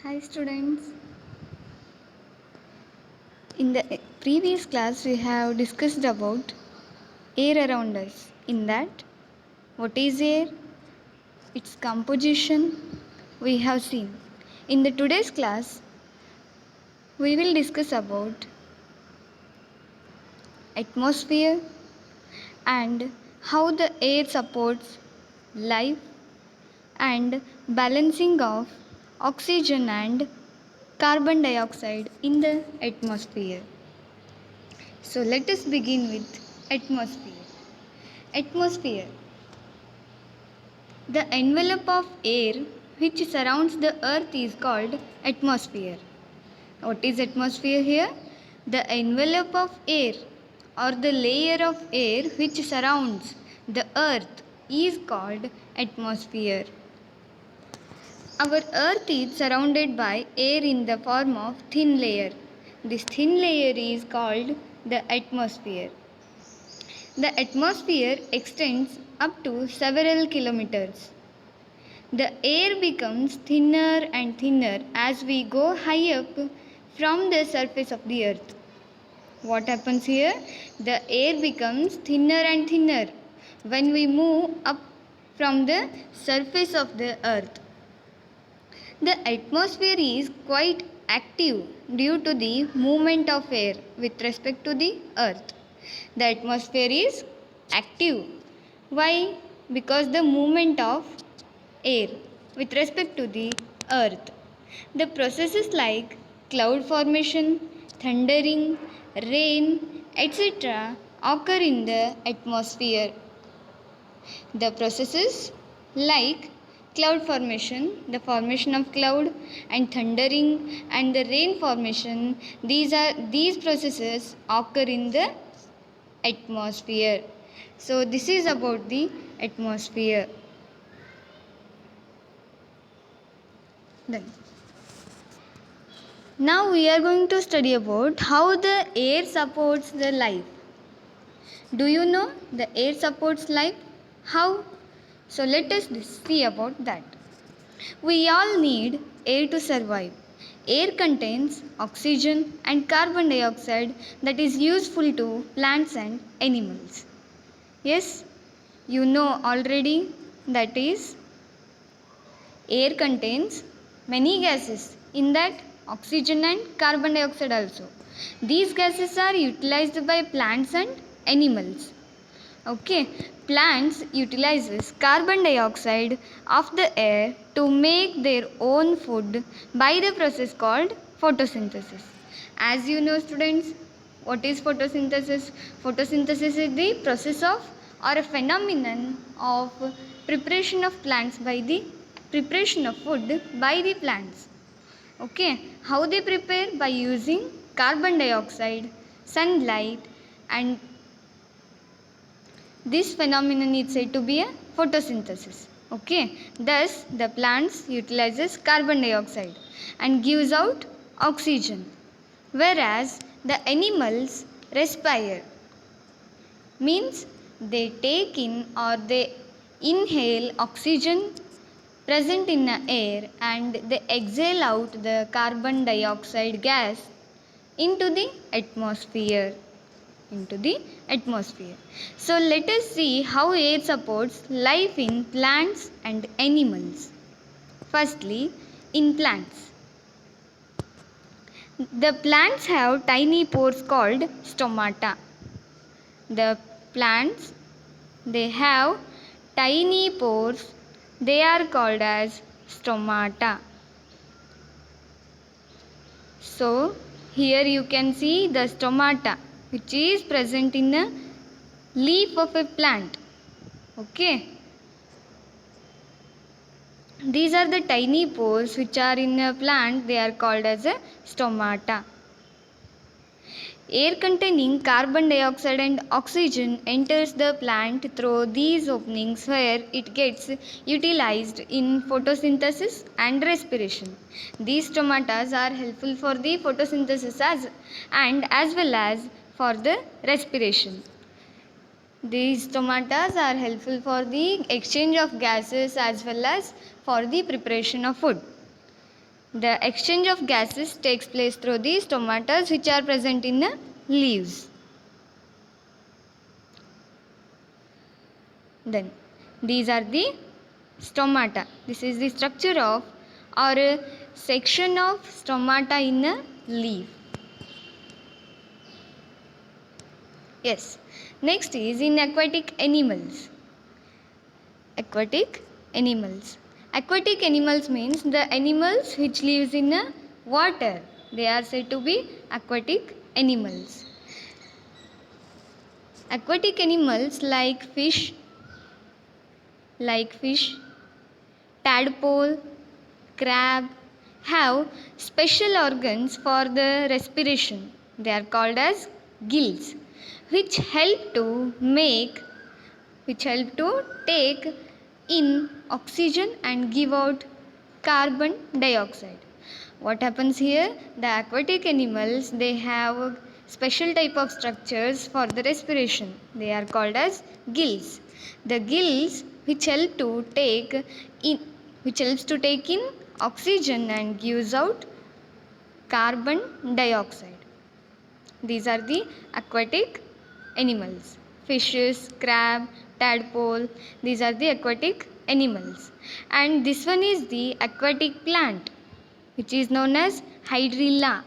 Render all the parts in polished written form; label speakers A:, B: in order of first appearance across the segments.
A: Hi students. In the previous class we have discussed about air around us. In that, what is air? Its composition we have seen. In the today's class we will discuss about atmosphere and how the air supports life and balancing of oxygen and carbon dioxide in the atmosphere. So let us begin with atmosphere. Atmosphere. The envelope of air which surrounds the earth is called atmosphere. What is atmosphere here? The envelope of air or the layer of air which surrounds the earth is called atmosphere. Our earth is surrounded by air in the form of thin layer. This thin layer is called the atmosphere. The atmosphere extends up to several kilometers. The air becomes thinner and thinner as we go high up from the surface of the earth. What happens here? The air becomes thinner and thinner when we move up from the surface of the earth. The atmosphere is quite active due to the movement of air with respect to the earth. The atmosphere is active. Why? Because the movement of air with respect to the earth. The processes like cloud formation, thundering, rain, etc. occur in the atmosphere. The processes like cloud formation, the formation of cloud, and thundering and the rain formation, these processes occur in the atmosphere. So this is about the atmosphere. Then now we are going to study about how the air supports the life. Do you know the air supports life? How? So let us see about that. We all need air to survive. Air contains oxygen and carbon dioxide that is useful to plants and animals. Yes, you know already that is air contains many gases, in that oxygen and carbon dioxide also. These gases are utilized by plants and animals. Okay, plants utilizes carbon dioxide of the air to make their own food by the process called photosynthesis. As you know students, what is photosynthesis? Photosynthesis is the process of or a phenomenon of preparation of plants by the preparation of food by the plants. Okay, how they prepare? By using carbon dioxide, sunlight, and this phenomenon is said to be a photosynthesis. Okay, thus the plants utilizes carbon dioxide and gives out oxygen, whereas the animals respire, means they take in or they inhale oxygen present in the air and they exhale out the carbon dioxide gas into the atmosphere. So let us see how air supports life in plants and animals. Firstly, in plants. The plants have tiny pores called stomata. The plants, they have tiny pores, they are called as stomata. So here you can see the stomata which is present in the leaf of a plant. Okay. These are the tiny pores which are in a plant, they are called as a stomata. Air containing carbon dioxide and oxygen enters the plant through these openings where it gets utilized in photosynthesis and respiration. These stomata are helpful for the photosynthesis as well as for the respiration. These stomata are helpful for the exchange of gases as well as for the preparation of food. The exchange of gases takes place through the stomata which are present in the leaves. Then these are the stomata. This is the structure of or a section of stomata in a leaf. Yes. Next is in aquatic animals. Aquatic animals. Aquatic animals means the animals which lives in a water. They are said to be aquatic animals. Aquatic animals like fish, tadpole, crab have special organs for the respiration. They are called as gills, which help to take in oxygen and give out carbon dioxide. What happens here? The aquatic animals, they have special type of structures for the respiration. They are called as gills. The gills which helps to take in oxygen and gives out carbon dioxide. These are the aquatic animals. Fishes, crab, tadpole, these are the aquatic animals. And this one is the aquatic plant, which is known as hydrilla.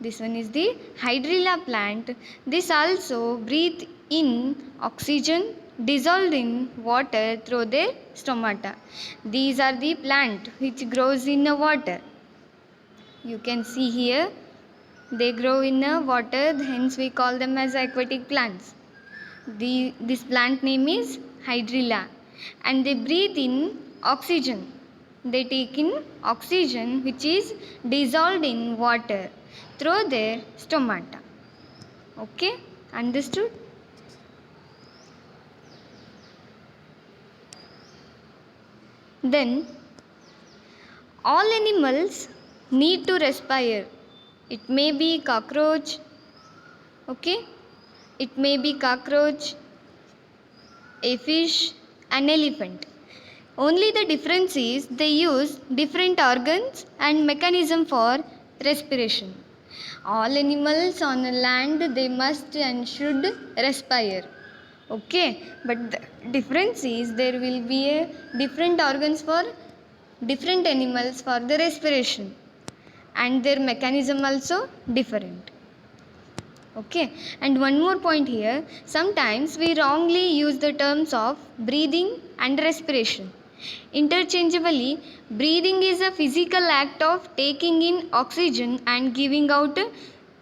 A: This one is the hydrilla plant. This also breathe in oxygen dissolved in water through their stomata. These are the plant which grows in the water. You can see here they grow in the water, hence we call them as aquatic plants. This plant name is hydrilla and they breathe in oxygen. They take in oxygen which is dissolved in water through their stomata. Okay, understood? Then all animals need to respire. It may be cockroach, okay? It may be cockroach, a fish, an elephant. Only the difference is they use different organs and mechanism for respiration. All animals on land, they must and should respire. Okay, but the difference is there will be a different organs for different animals for the respiration and their mechanism also different. Okay, and one more point here, sometimes we wrongly use the terms of breathing and respiration interchangeably. Breathing is a physical act of taking in oxygen and giving out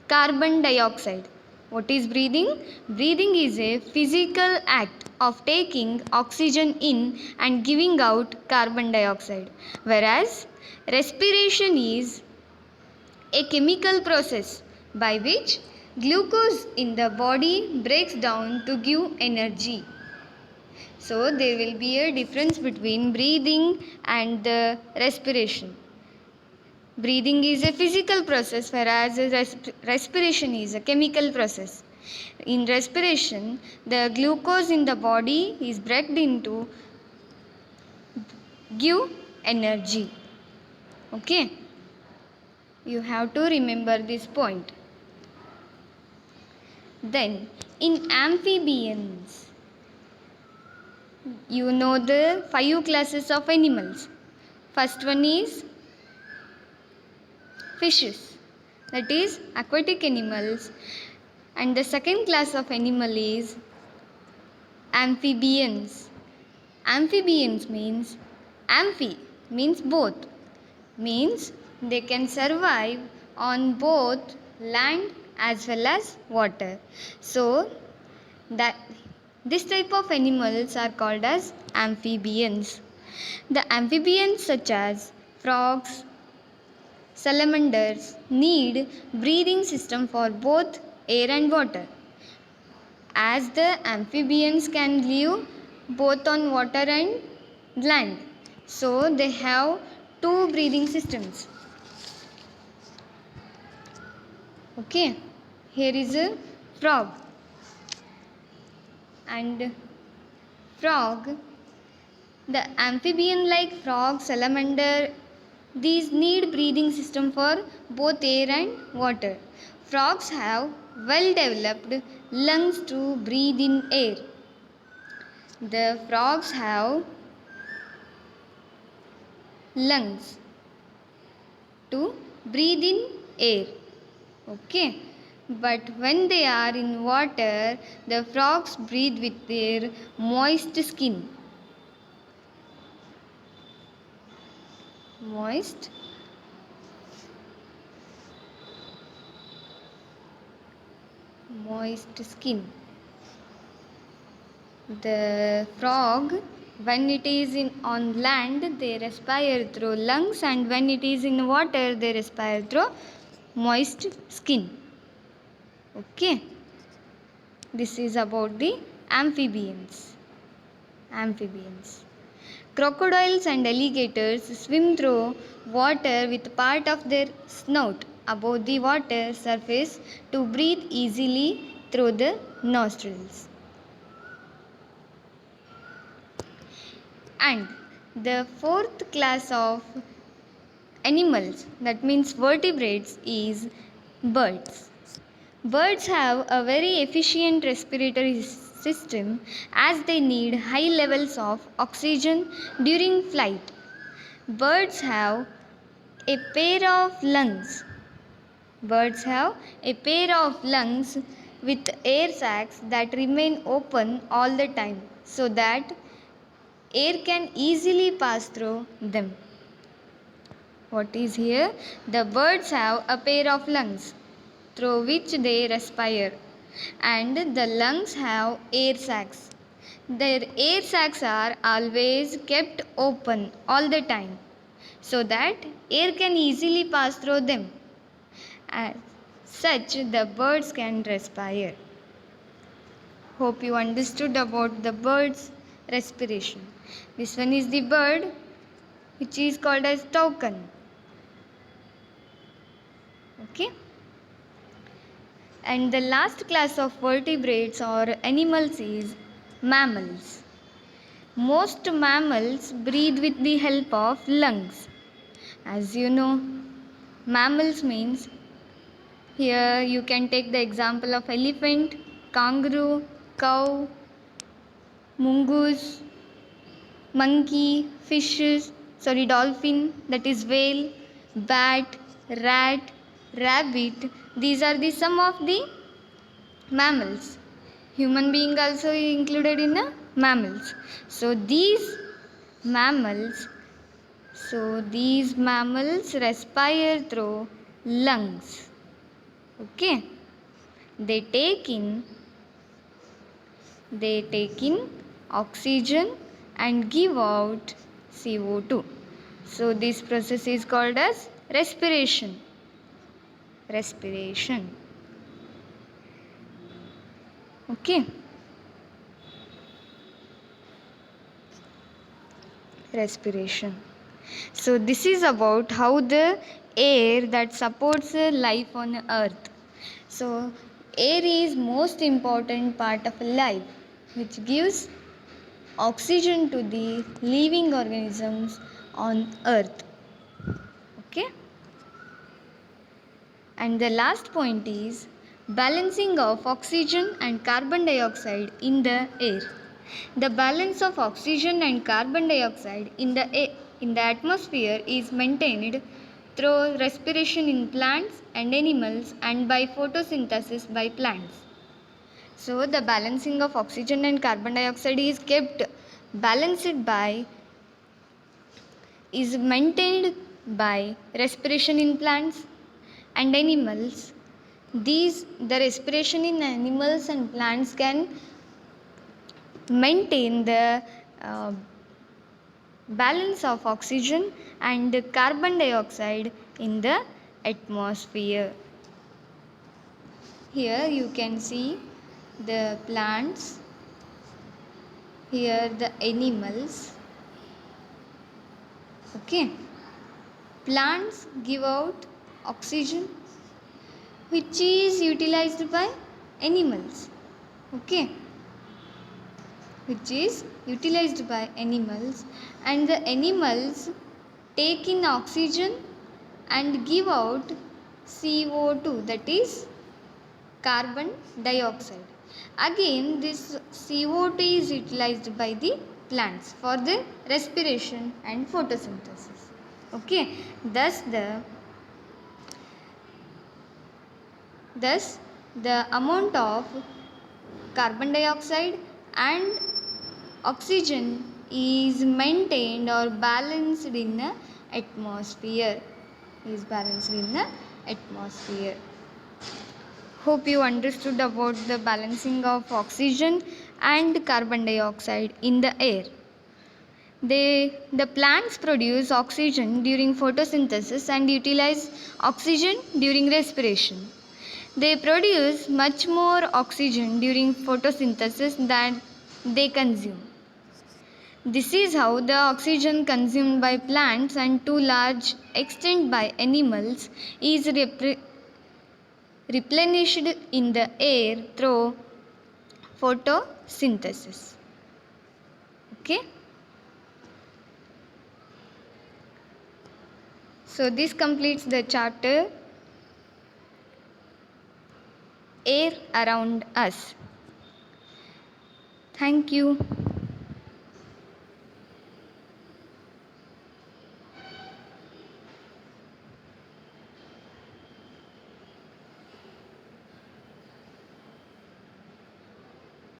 A: carbon dioxide. What is breathing? Breathing is a physical act of taking oxygen in and giving out carbon dioxide, whereas respiration is a chemical process by which glucose in the body breaks down to give energy. So there will be a difference between breathing and the respiration. Breathing is a physical process whereas respiration is a chemical process. In respiration, the glucose in the body is broken into give energy. Okay? You have to remember this point. Then in amphibians, you know the 5 classes of animals. First one is fishes, that is aquatic animals, and the second class of animal is amphibians. Amphibians means both, means they can survive on both land as well as water. So that this type of animals are called as amphibians. The amphibians such as frogs, salamanders need breathing system for both air and water. As the amphibians can live both on water and land, so they have 2 breathing systems. Okay, here is a frog, and frog, the amphibian like frog, salamander, These need breathing system for both air and water. Frogs have well developed lungs to breathe in air. The frogs have lungs to breathe in air. Okay. But when they are in water, the frogs breathe with their moist skin. Moist skin. The frog, when it is on land, they respire through lungs, and when it is in water, they respire through moist skin. Okay. This is about the amphibians. Crocodiles and alligators swim through water with part of their snout above the water surface to breathe easily through the nostrils. And the fourth class of animals, that means vertebrates, is birds. Birds have a very efficient respiratory system as they need high levels of oxygen during flight. Birds have a pair of lungs. Birds have a pair of lungs with air sacs that remain open all the time so that air can easily pass through them. What is here? The birds have a pair of lungs through which they respire, and the lungs have air sacs. Their air sacs are always kept open all the time so that air can easily pass through them. As such, the birds can respire. Hope you understood about the bird's respiration. This one is the bird which is called as toucan. Okay. And the last class of vertebrates or animals is mammals. Most mammals breathe with the help of lungs. As you know, mammals means, here you can take the example of elephant, kangaroo, cow, mongoose, monkey, dolphin, that is whale, bat, rat, rabbit. These are the some of the mammals. Human being also included in the mammals. So these mammals respire through lungs. Okay. They take in oxygen and give out CO2. So this process is called as respiration. Okay. Respiration. So this is about how the air that supports life on earth. So air is most important part of life, which gives oxygen to the living organisms on earth. Okay. And the last point is balancing of oxygen and carbon dioxide in the air. The balance of oxygen and carbon dioxide in the atmosphere is maintained through respiration in plants and animals and by photosynthesis by plants. So the balancing of oxygen and carbon dioxide is maintained by respiration in plants and animals. The respiration in animals and plants can maintain the balance of oxygen and carbon dioxide in the atmosphere. Here you can see the plants, here the animals. Okay. Plants give out oxygen which is utilized by animals. Okay. Which is utilized by animals, and the animals take in oxygen and give out CO2, that is carbon dioxide. Again, this CO2 is utilized by the plants for the respiration and photosynthesis. Okay, thus the amount of carbon dioxide and oxygen is maintained or balanced in the atmosphere. Hope you understood about the balancing of oxygen and carbon dioxide in the air. The plants produce oxygen during photosynthesis and utilize oxygen during respiration. They produce much more oxygen during photosynthesis than they consume. This is how the oxygen consumed by plants and to large extent by animals is replenished in the air through photosynthesis. Okay. So this completes the chapter Air Around Us. Thank you.